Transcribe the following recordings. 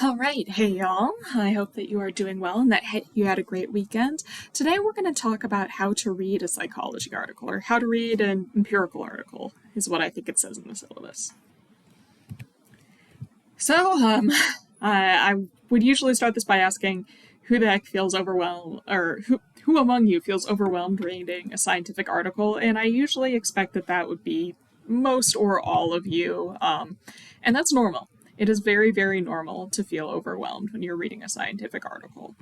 All right, hey y'all. I hope that you are doing well and that you had a great weekend. Today we're going to talk about how to read a psychology article, or how to read an empirical article, is what I think it says in the syllabus. So, I would usually start this by asking who the heck feels overwhelmed, or who among you feels overwhelmed reading a scientific article, and I usually expect that would be most or all of you, and that's normal. It is very, very normal to feel overwhelmed when you're reading a scientific article.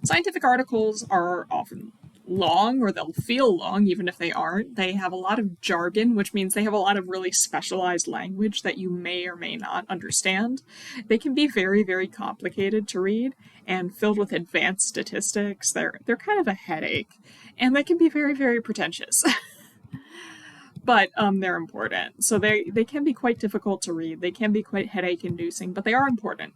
Scientific articles are often long, or they'll feel long even if they aren't. They have a lot of jargon, which means they have a lot of really specialized language that you may or may not understand. They can be very, very complicated to read and filled with advanced statistics. They're kind of a headache, and they can be very, very pretentious. But they're important. So they can be quite difficult to read. They can be quite headache-inducing, but they are important.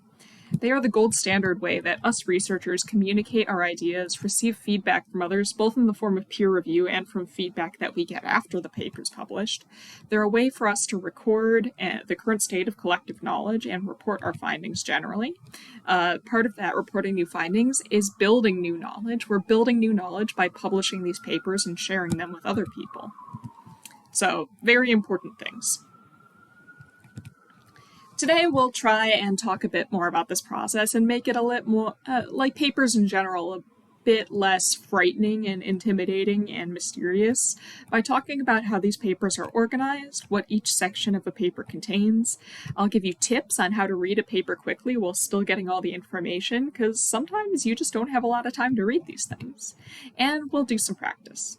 They are the gold standard way that us researchers communicate our ideas, receive feedback from others, both in the form of peer review and from feedback that we get after the paper's published. They're a way for us to record the current state of collective knowledge and report our findings generally. Part of that reporting new findings is building new knowledge. We're building new knowledge by publishing these papers and sharing them with other people. So, very important things. Today we'll try and talk a bit more about this process and make it a little more, like papers in general, a bit less frightening and intimidating and mysterious by talking about how these papers are organized, what each section of a paper contains. I'll give you tips on how to read a paper quickly while still getting all the information, because sometimes you just don't have a lot of time to read these things. And we'll do some practice.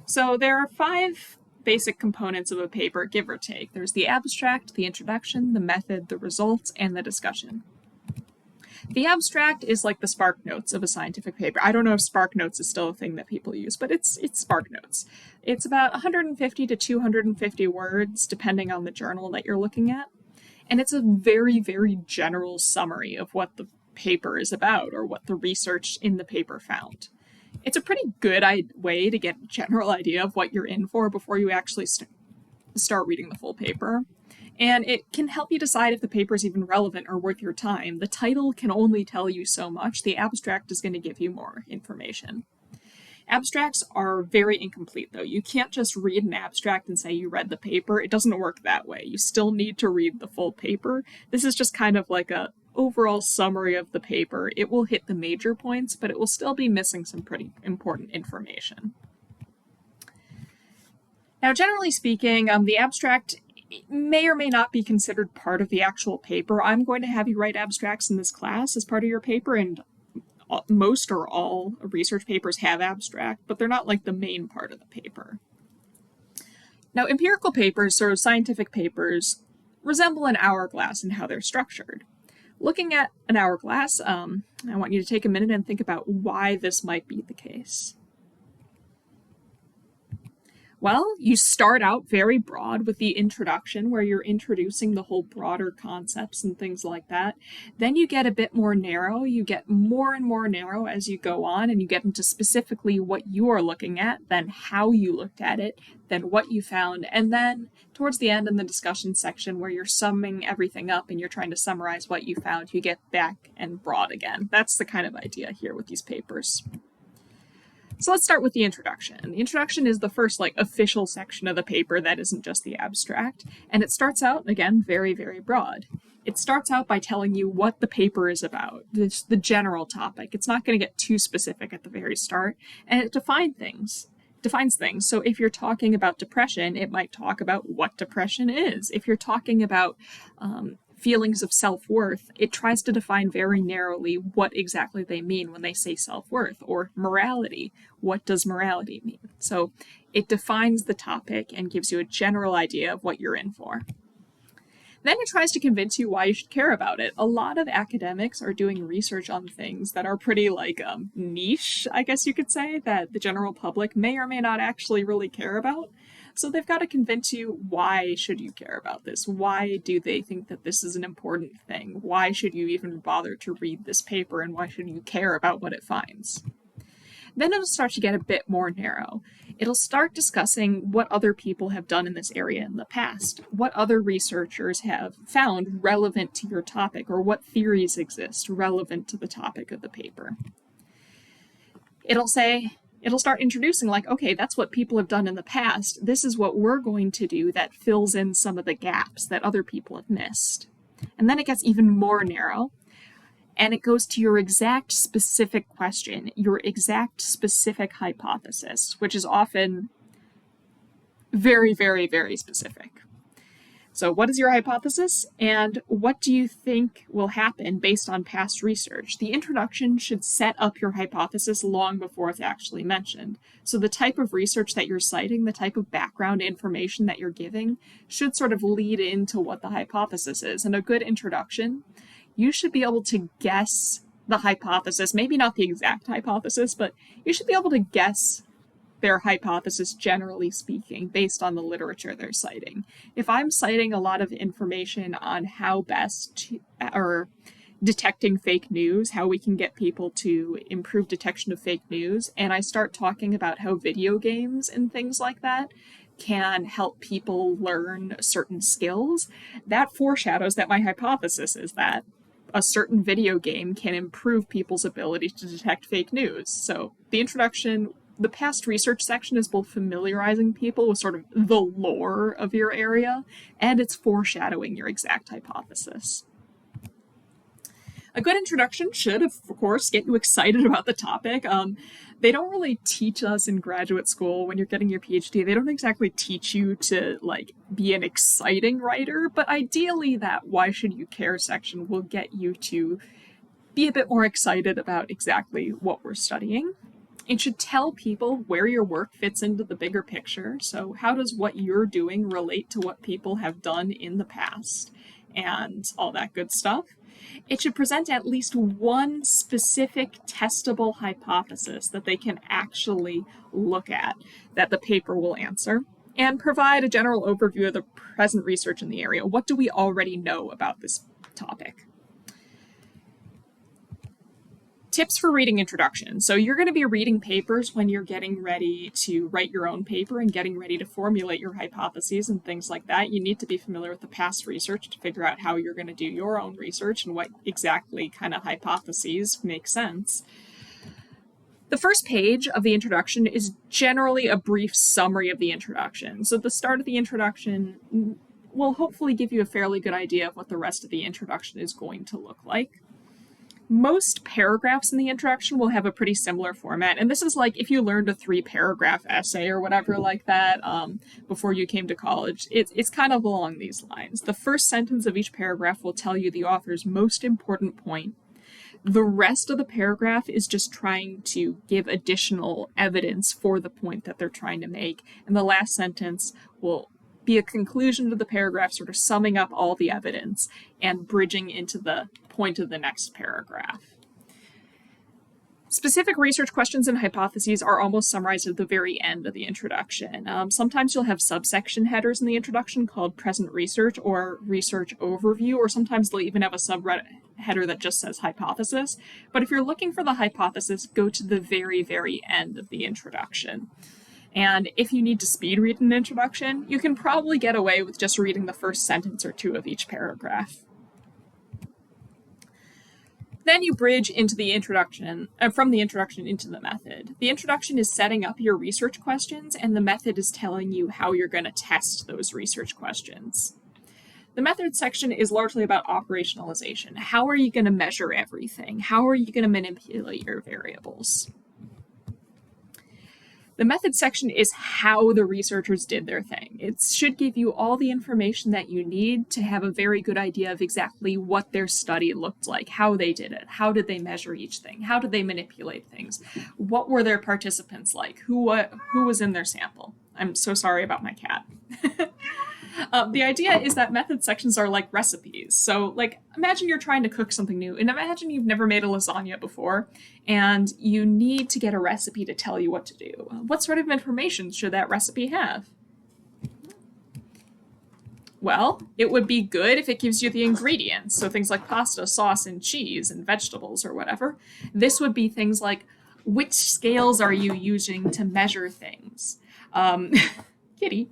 So there are 5 basic components of a paper, give or take. There's the abstract, the introduction, the method, the results, and the discussion. The abstract is like the Spark Notes of a scientific paper. I don't know if Spark Notes is still a thing that people use, but it's Spark Notes. It's about 150 to 250 words, depending on the journal that you're looking at. And it's a very, very general summary of what the paper is about, or what the research in the paper found. It's a pretty good way to get a general idea of what you're in for before you actually start reading the full paper. And it can help you decide if the paper is even relevant or worth your time. The title can only tell you so much. The abstract is going to give you more information. Abstracts are very incomplete, though. You can't just read an abstract and say you read the paper. It doesn't work that way. You still need to read the full paper. This is just kind of like a overall summary of the paper. It will hit the major points, but it will still be missing some pretty important information. Now, generally speaking, the abstract may or may not be considered part of the actual paper. I'm going to have you write abstracts in this class as part of your paper, and most or all research papers have abstract, but they're not like the main part of the paper. Now, empirical papers, or scientific papers, resemble an hourglass in how they're structured. Looking at an hourglass, I want you to take a minute and think about why this might be the case. Well, you start out very broad with the introduction, where you're introducing the whole broader concepts and things like that. Then you get a bit more narrow. You get more and more narrow as you go on, and you get into specifically what you are looking at, then how you looked at it, then what you found, and then towards the end in the discussion section, where you're summing everything up and you're trying to summarize what you found, you get back and broad again. That's the kind of idea here with these papers. So let's start with the introduction. The introduction is the first official section of the paper that isn't just the abstract, and it starts out, again, very, very broad. It starts out by telling you what the paper is about, the general topic. It's not going to get too specific at the very start, and it defines things. So if you're talking about depression, it might talk about what depression is. If you're talking about feelings of self-worth, it tries to define very narrowly what exactly they mean when they say self-worth. Or morality, what does morality mean? So it defines the topic and gives you a general idea of what you're in for. Then it tries to convince you why you should care about it. A lot of academics are doing research on things that are pretty niche, I guess you could say, that the general public may or may not actually really care about. So they've got to convince you, why should you care about this? Why do they think that this is an important thing? Why should you even bother to read this paper, and why should you care about what it finds? Then it'll start to get a bit more narrow. It'll start discussing what other people have done in this area in the past, what other researchers have found relevant to your topic, or what theories exist relevant to the topic of the paper. It'll start introducing like, okay, that's what people have done in the past. This is what we're going to do that fills in some of the gaps that other people have missed. And then it gets even more narrow, and it goes to your exact specific question, your exact specific hypothesis, which is often very, very, very specific. So what is your hypothesis, and what do you think will happen based on past research? The introduction should set up your hypothesis long before it's actually mentioned. So the type of research that you're citing, the type of background information that you're giving, should sort of lead into what the hypothesis is. And a good introduction, you should be able to guess the hypothesis, maybe not the exact hypothesis, but you should be able to guess their hypothesis, generally speaking, based on the literature they're citing. If I'm citing a lot of information on how best to, or detecting fake news, how we can get people to improve detection of fake news, and I start talking about how video games and things like that can help people learn certain skills, that foreshadows that my hypothesis is that a certain video game can improve people's ability to detect fake news. So the introduction, the past research section is both familiarizing people with sort of the lore of your area, and it's foreshadowing your exact hypothesis. A good introduction should, of course, get you excited about the topic. They don't really teach us in graduate school when you're getting your PhD. They don't exactly teach you to like be an exciting writer, but ideally that why should you care section will get you to be a bit more excited about exactly what we're studying. It should tell people where your work fits into the bigger picture. So how does what you're doing relate to what people have done in the past and all that good stuff? It should present at least one specific testable hypothesis that they can actually look at, that the paper will answer, and provide a general overview of the present research in the area. What do we already know about this topic? Tips for reading introduction. So you're going to be reading papers when you're getting ready to write your own paper and getting ready to formulate your hypotheses and things like that. You need to be familiar with the past research to figure out how you're going to do your own research and what exactly kind of hypotheses make sense. The first page of the introduction is generally a brief summary of the introduction. So the start of the introduction will hopefully give you a fairly good idea of what the rest of the introduction is going to look like. Most paragraphs in the introduction will have a pretty similar format, and this is like if you learned a 3-paragraph essay or whatever like that before you came to college. It's kind of along these lines. The first sentence of each paragraph will tell you the author's most important point. The rest of the paragraph is just trying to give additional evidence for the point that they're trying to make, and the last sentence will be a conclusion to the paragraph, sort of summing up all the evidence and bridging into the point of the next paragraph. Specific research questions and hypotheses are almost summarized at the very end of the introduction. Sometimes you'll have subsection headers in the introduction called present research or research overview, or sometimes they'll even have a subheader that just says hypothesis. But if you're looking for the hypothesis, go to the very, very end of the introduction. And if you need to speed read an introduction, you can probably get away with just reading the first sentence or two of each paragraph. Then you bridge into the introduction, from the introduction into the method. The introduction is setting up your research questions, and the method is telling you how you're going to test those research questions. The method section is largely about operationalization. How are you going to measure everything? How are you going to manipulate your variables? The method section is how the researchers did their thing. It should give you all the information that you need to have a very good idea of exactly what their study looked like, how they did it, how did they measure each thing, how did they manipulate things, what were their participants like, who was in their sample. I'm so sorry about my cat. The idea is that method sections are like recipes. So like, imagine you're trying to cook something new, and imagine you've never made a lasagna before, and you need to get a recipe to tell you what to do. What sort of information should that recipe have? Well, it would be good if it gives you the ingredients. So things like pasta, sauce, and cheese, and vegetables, or whatever. This would be things like Which scales are you using to measure things? Kitty.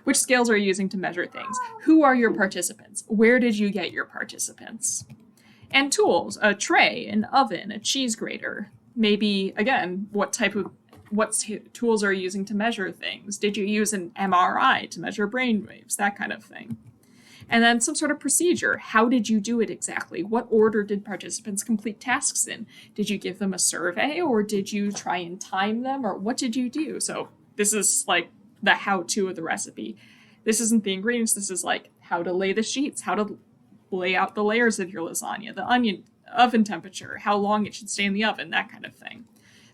Which scales are you using to measure things? Who are your participants? Where did you get your participants? And tools, a tray, an oven, a cheese grater. Maybe, again, what tools are you using to measure things? Did you use an MRI to measure brain waves? That kind of thing. And then some sort of procedure. How did you do it exactly? What order did participants complete tasks in? Did you give them a survey, or did you try and time them, or what did you do? So this is like the how-to of the recipe. This isn't the ingredients. This is like how to lay the sheets, how to lay out the layers of your lasagna, the onion, oven temperature, how long it should stay in the oven, that kind of thing.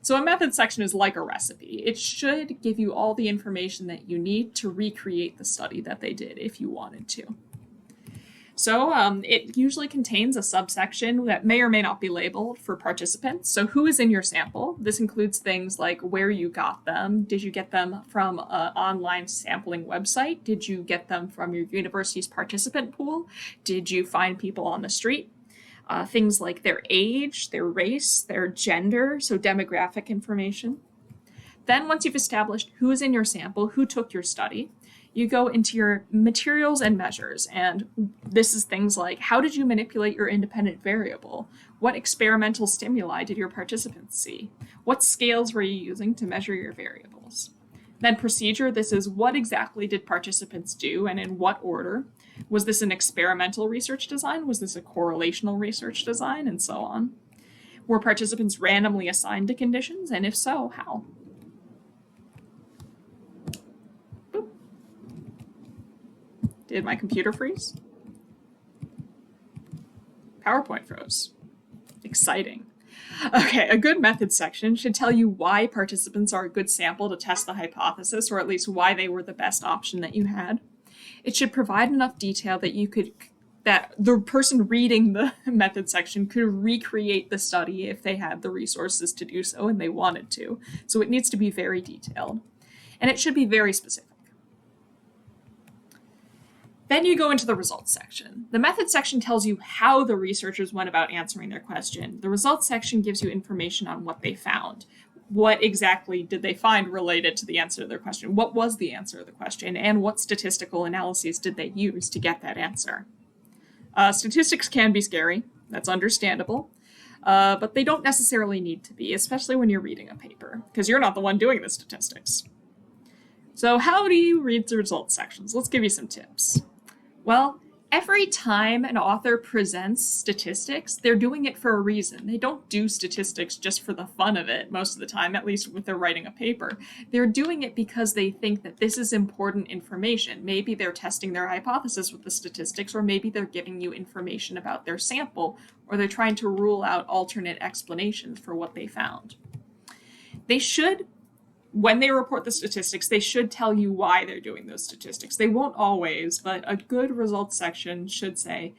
So a method section is like a recipe. It should give you all the information that you need to recreate the study that they did if you wanted to. So it usually contains a subsection that may or may not be labeled for participants. So who is in your sample? This includes things like where you got them. Did you get them from an online sampling website? Did you get them from your university's participant pool? Did you find people on the street? Things like their age, their race, their gender, so demographic information. Then once you've established who is in your sample, who took your study, you go into your materials and measures, and this is things like, how did you manipulate your independent variable? What experimental stimuli did your participants see? What scales were you using to measure your variables? Then procedure, this is what exactly did participants do and in what order? Was this an experimental research design? Was this a correlational research design? And so on. Were participants randomly assigned to conditions? And if so, how? Did my computer freeze? PowerPoint froze. Exciting. Okay, a good methods section should tell you why participants are a good sample to test the hypothesis, or at least why they were the best option that you had. It should provide enough detail that the person reading the method section could recreate the study if they had the resources to do so and they wanted to. So it needs to be very detailed. And it should be very specific. Then you go into the results section. The method section tells you how the researchers went about answering their question. The results section gives you information on what they found. What exactly did they find related to the answer to their question? What was the answer to the question? And what statistical analyses did they use to get that answer? Statistics can be scary. That's understandable. But they don't necessarily need to be, especially when you're reading a paper, because you're not the one doing the statistics. So how do you read the results sections? Let's give you some tips. Well, every time an author presents statistics, they're doing it for a reason. They don't do statistics just for the fun of it most of the time, at least if they're writing a paper. They're doing it because they think that this is important information. Maybe they're testing their hypothesis with the statistics, or maybe they're giving you information about their sample, or they're trying to rule out alternate explanations for what they found. They should, when they report the statistics, they should tell you why they're doing those statistics. They won't always, but a good results section should say,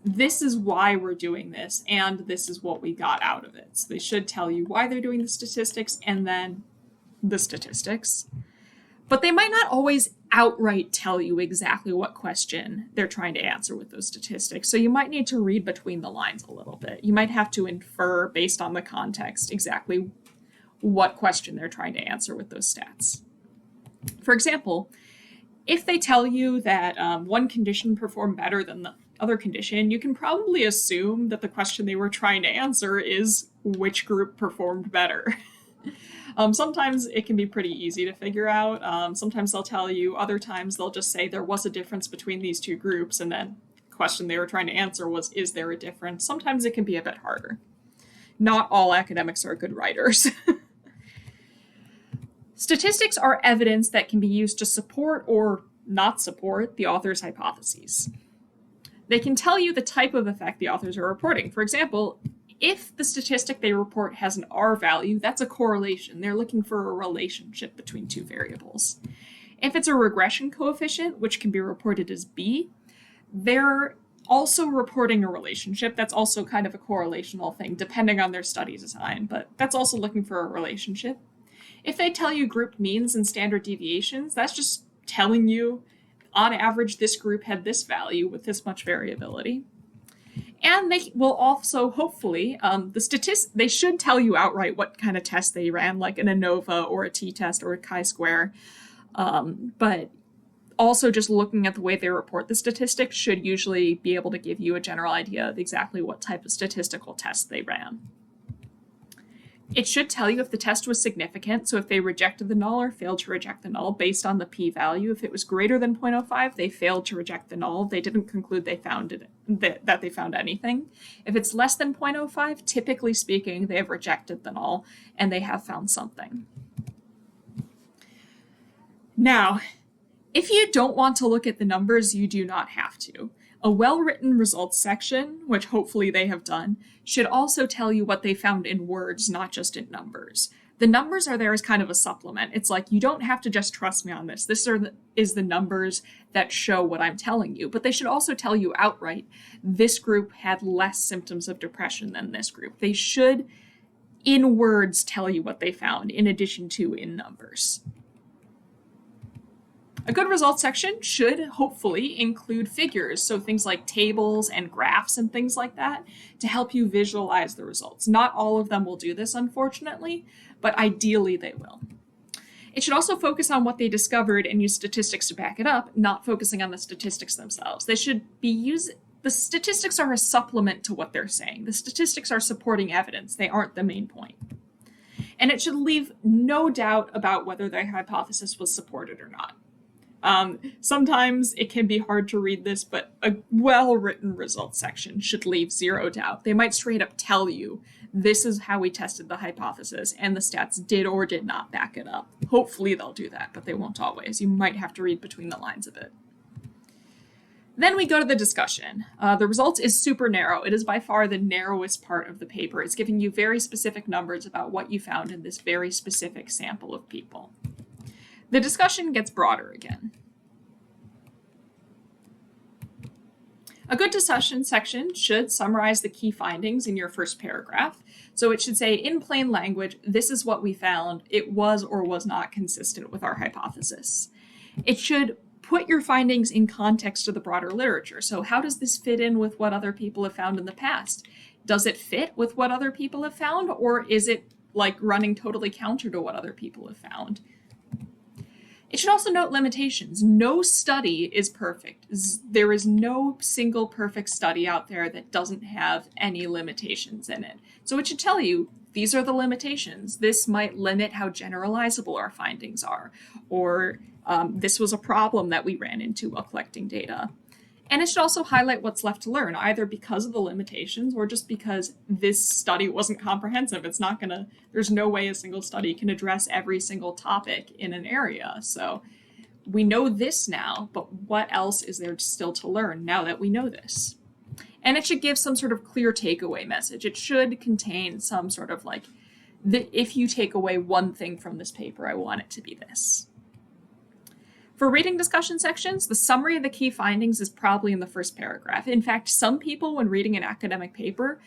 this is why we're doing this, and this is what we got out of it. So they should tell you why they're doing the statistics, and then the statistics. But they might not always outright tell you exactly what question they're trying to answer with those statistics. So you might need to read between the lines a little bit. You might have to infer based on the context exactly what question they're trying to answer with those stats. For example, if they tell you that one condition performed better than the other condition, you can probably assume that the question they were trying to answer is which group performed better. Sometimes it can be pretty easy to figure out. Sometimes they'll tell you, other times they'll just say there was a difference between these two groups, and then the question they were trying to answer was, is there a difference? Sometimes it can be a bit harder. Not all academics are good writers. Statistics are evidence that can be used to support or not support the author's hypotheses. They can tell you the type of effect the authors are reporting. For example, if the statistic they report has an R value, that's a correlation. They're looking for a relationship between two variables. If it's a regression coefficient, which can be reported as B, they're also reporting a relationship. That's also kind of a correlational thing, depending on their study design, but that's also looking for a relationship. If they tell you grouped means and standard deviations, that's just telling you, on average, this group had this value with this much variability. And they will also, hopefully, they should tell you outright what kind of test they ran, like an ANOVA or a t-test or a chi-square. But also just looking at the way they report the statistics should usually be able to give you a general idea of exactly what type of statistical test they ran. It should tell you if the test was significant, so if they rejected the null or failed to reject the null based on the p-value. If it was greater than 0.05, they failed to reject the null. They didn't conclude they found it, that they found anything. If it's less than 0.05, typically speaking, they have rejected the null and they have found something. Now, if you don't want to look at the numbers, you do not have to. A well-written results section, which hopefully they have done, should also tell you what they found in words, not just in numbers. The numbers are there as kind of a supplement. It's like, you don't have to just trust me on this. This is the numbers that show what I'm telling you. But they should also tell you outright, this group had less symptoms of depression than this group. They should, in words, tell you what they found, in addition to in numbers. A good results section should hopefully include figures, so things like tables and graphs and things like that, to help you visualize the results. Not all of them will do this, unfortunately, but ideally they will. It should also focus on what they discovered and use statistics to back it up, not focusing on the statistics themselves. The statistics are a supplement to what they're saying. The statistics are supporting evidence. They aren't the main point. And it should leave no doubt about whether their hypothesis was supported or not. Sometimes it can be hard to read this, but a well-written results section should leave zero doubt. They might straight up tell you, this is how we tested the hypothesis, and the stats did or did not back it up. Hopefully they'll do that, but they won't always. You might have to read between the lines of it. Then we go to the discussion. The results is super narrow. It is by far the narrowest part of the paper. It's giving you very specific numbers about what you found in this very specific sample of people. The discussion gets broader again. A good discussion section should summarize the key findings in your first paragraph. So it should say, in plain language, this is what we found. It was or was not consistent with our hypothesis. It should put your findings in context of the broader literature. So how does this fit in with what other people have found in the past? Does it fit with what other people have found, or is it like running totally counter to what other people have found? It should also note limitations. No study is perfect. There is no single perfect study out there that doesn't have any limitations in it. So it should tell you, these are the limitations. This might limit how generalizable our findings are, or this was a problem that we ran into while collecting data. And it should also highlight what's left to learn, either because of the limitations or just because this study wasn't comprehensive. There's no way a single study can address every single topic in an area. So we know this now, but what else is there still to learn now that we know this? And it should give some sort of clear takeaway message. It should contain some sort of like, if you take away one thing from this paper, I want it to be this. For reading discussion sections, the summary of the key findings is probably in the first paragraph. In fact, some people, when reading an academic paper,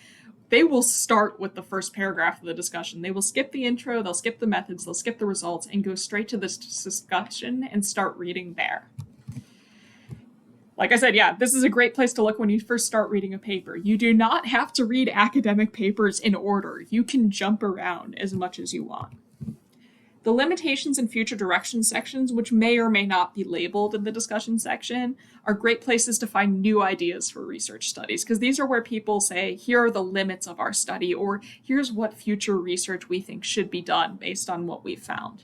they will start with the first paragraph of the discussion. They will skip the intro, they'll skip the methods, they'll skip the results, and go straight to this discussion and start reading there. Like I said, yeah, this is a great place to look when you first start reading a paper. You do not have to read academic papers in order. You can jump around as much as you want. The limitations and future direction sections, which may or may not be labeled in the discussion section, are great places to find new ideas for research studies, because these are where people say, here are the limits of our study, or here's what future research we think should be done based on what we've found.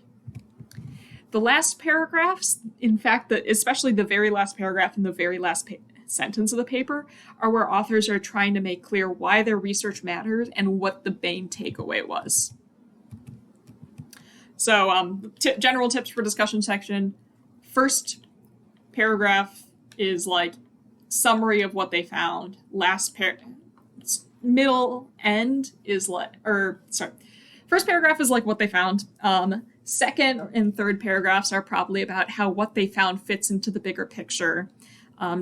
The last paragraphs, in fact, especially the very last paragraph and the very last sentence of the paper, are where authors are trying to make clear why their research matters and what the main takeaway was. So general tips for discussion section. First paragraph is like summary of what they found. Middle end is first paragraph is like what they found. Second and third paragraphs are probably about how what they found fits into the bigger picture.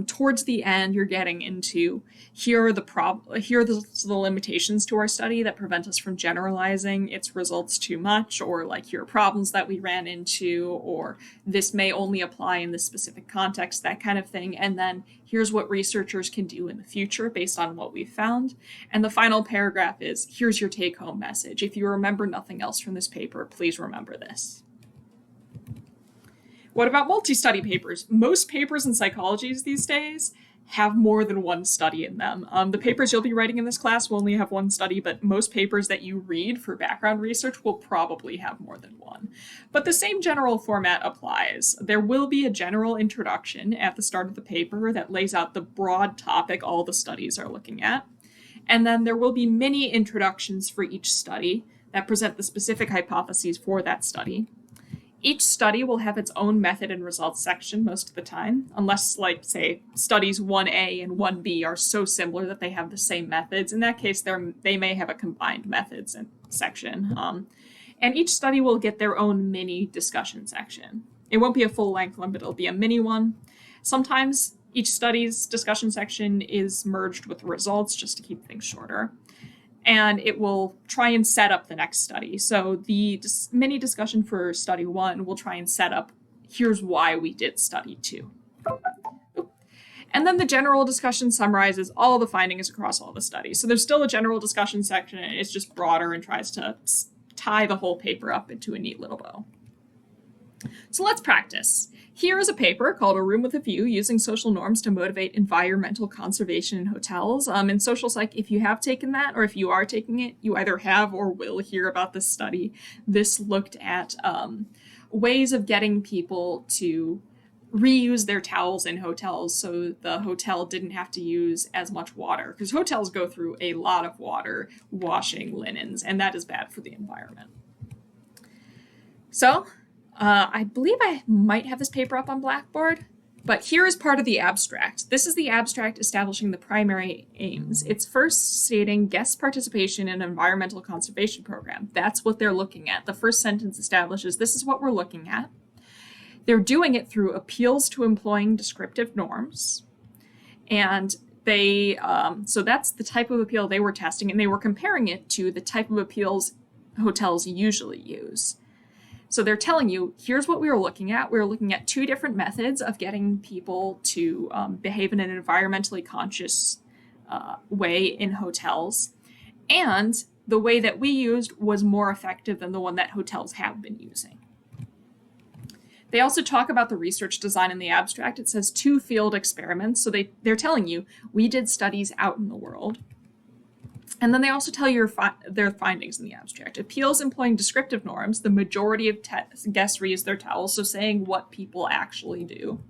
Towards the end, you're getting into here are the limitations to our study that prevent us from generalizing its results too much, or like here are problems that we ran into, or this may only apply in this specific context, that kind of thing. And then here's what researchers can do in the future based on what we've found. And the final paragraph is here's your take-home message. If you remember nothing else from this paper, please remember this. What about multi-study papers? Most papers in psychology these days have more than one study in them. The papers you'll be writing in this class will only have one study, but most papers that you read for background research will probably have more than one. But the same general format applies. There will be a general introduction at the start of the paper that lays out the broad topic all the studies are looking at. And then there will be mini introductions for each study that present the specific hypotheses for that study. Each study will have its own method and results section most of the time, unless, like, say, studies 1A and 1B are so similar that they have the same methods. In that case, they may have a combined methods section. And each study will get their own mini discussion section. It won't be a full-length one, but it'll be a mini one. Sometimes each study's discussion section is merged with the results just to keep things shorter. And it will try and set up the next study. So the mini discussion for study 1 will try and set up, here's why we did study 2. And then the general discussion summarizes all the findings across all the studies. So there's still a general discussion section, and it's just broader and tries to tie the whole paper up into a neat little bow. So let's practice. Here is a paper called A Room with a View, Using Social Norms to Motivate Environmental Conservation in Hotels. In social psych, if you have taken that, or if you are taking it, you either have or will hear about this study. This looked at ways of getting people to reuse their towels in hotels so the hotel didn't have to use as much water, because hotels go through a lot of water washing linens, and that is bad for the environment. So, I believe I might have this paper up on Blackboard, but here is part of the abstract. This is the abstract establishing the primary aims. It's first stating guest participation in an environmental conservation program. That's what they're looking at. The first sentence establishes this is what we're looking at. They're doing it through appeals to employing descriptive norms. And they, so that's the type of appeal they were testing, and they were comparing it to the type of appeals hotels usually use. So they're telling you, here's what we were looking at. We were looking at 2 different methods of getting people to behave in an environmentally conscious way in hotels. And the way that we used was more effective than the one that hotels have been using. They also talk about the research design in the abstract. It says 2 field experiments. So they're telling you, we did studies out in the world. And then they also tell you their findings in the abstract. Appeals employing descriptive norms, the majority of guests reuse their towels, so saying what people actually do,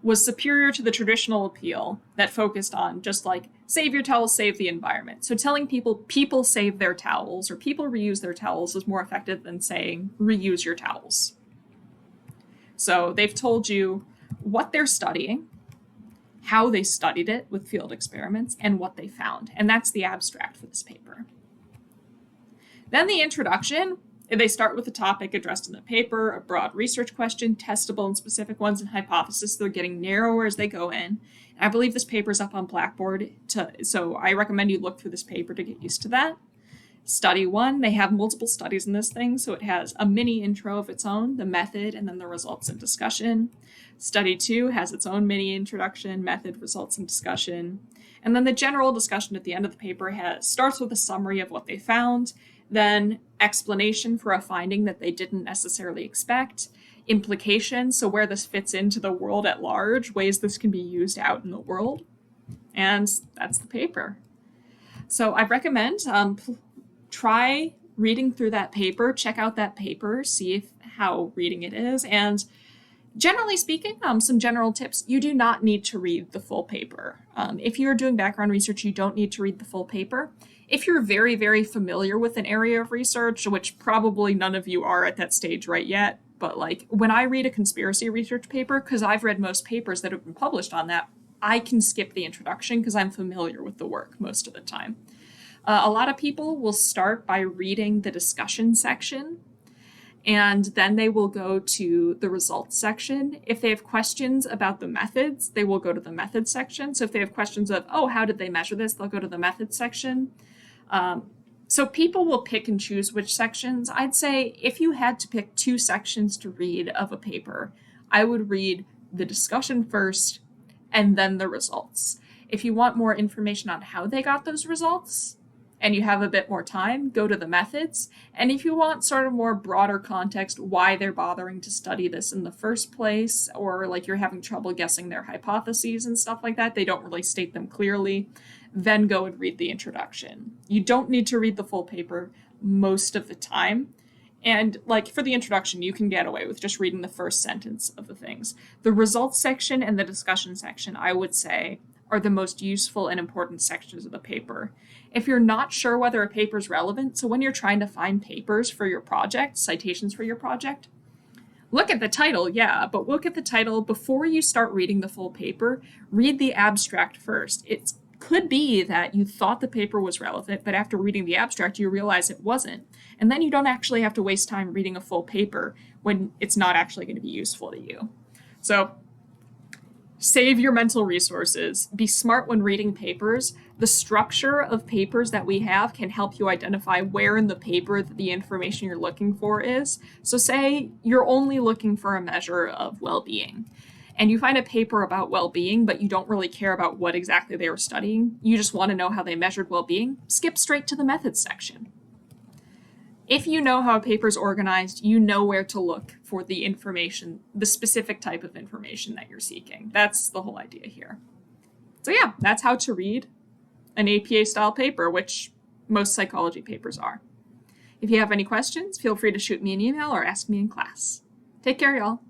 was superior to the traditional appeal that focused on just like, save your towels, save the environment. So telling people save their towels or people reuse their towels is more effective than saying reuse your towels. So they've told you what they're studying, how they studied it with field experiments, and what they found. And that's the abstract for this paper. Then the introduction, they start with a topic addressed in the paper, a broad research question, testable and specific ones, and hypothesis. They're getting narrower as they go in. And I believe this paper is up on Blackboard, so I recommend you look through this paper to get used to that. Study 1, they have multiple studies in this thing, so it has a mini intro of its own, the method, and then the results and discussion. Study 2 has its own mini introduction, method, results, and discussion. And then the general discussion at the end of the paper starts with a summary of what they found, then explanation for a finding that they didn't necessarily expect, implications, so where this fits into the world at large, ways this can be used out in the world, and that's the paper. So I recommend try reading through that paper, check out that paper, see how reading it is, and generally speaking, some general tips. You do not need to read the full paper. If you're doing background research, you don't need to read the full paper. If you're very, very familiar with an area of research, which probably none of you are at that stage right yet, but like when I read a conspiracy research paper, because I've read most papers that have been published on that, I can skip the introduction because I'm familiar with the work most of the time. A lot of people will start by reading the discussion section, And then they will go to the results section. If they have questions about the methods, they will go to the methods section. So if they have questions of, oh, how did they measure this? They'll go to the methods section. So people will pick and choose which sections. I'd say if you had to pick 2 sections to read of a paper, I would read the discussion first and then the results. If you want more information on how they got those results and you have a bit more time, go to the methods. And if you want sort of more broader context, why they're bothering to study this in the first place, or like you're having trouble guessing their hypotheses and stuff like that, they don't really state them clearly, then go and read the introduction. You don't need to read the full paper most of the time. And like for the introduction, you can get away with just reading the first sentence of the things. The results section and the discussion section, I would say, are the most useful and important sections of the paper. If you're not sure whether a paper is relevant, so when you're trying to find papers for your project, citations for your project, look at the title, yeah, but look at the title before you start reading the full paper. Read the abstract first. It could be that you thought the paper was relevant, but after reading the abstract, you realize it wasn't. And then you don't actually have to waste time reading a full paper when it's not actually going to be useful to you. So save your mental resources. Be smart when reading papers. The structure of papers that we have can help you identify where in the paper the information you're looking for is. So say you're only looking for a measure of well-being, and you find a paper about well-being, but you don't really care about what exactly they were studying. You just want to know how they measured well-being. Skip straight to the methods section. If you know how a paper is organized, you know where to look for the information, the specific type of information that you're seeking. That's the whole idea here. So yeah, that's how to read an APA-style paper, which most psychology papers are. If you have any questions, feel free to shoot me an email or ask me in class. Take care, y'all.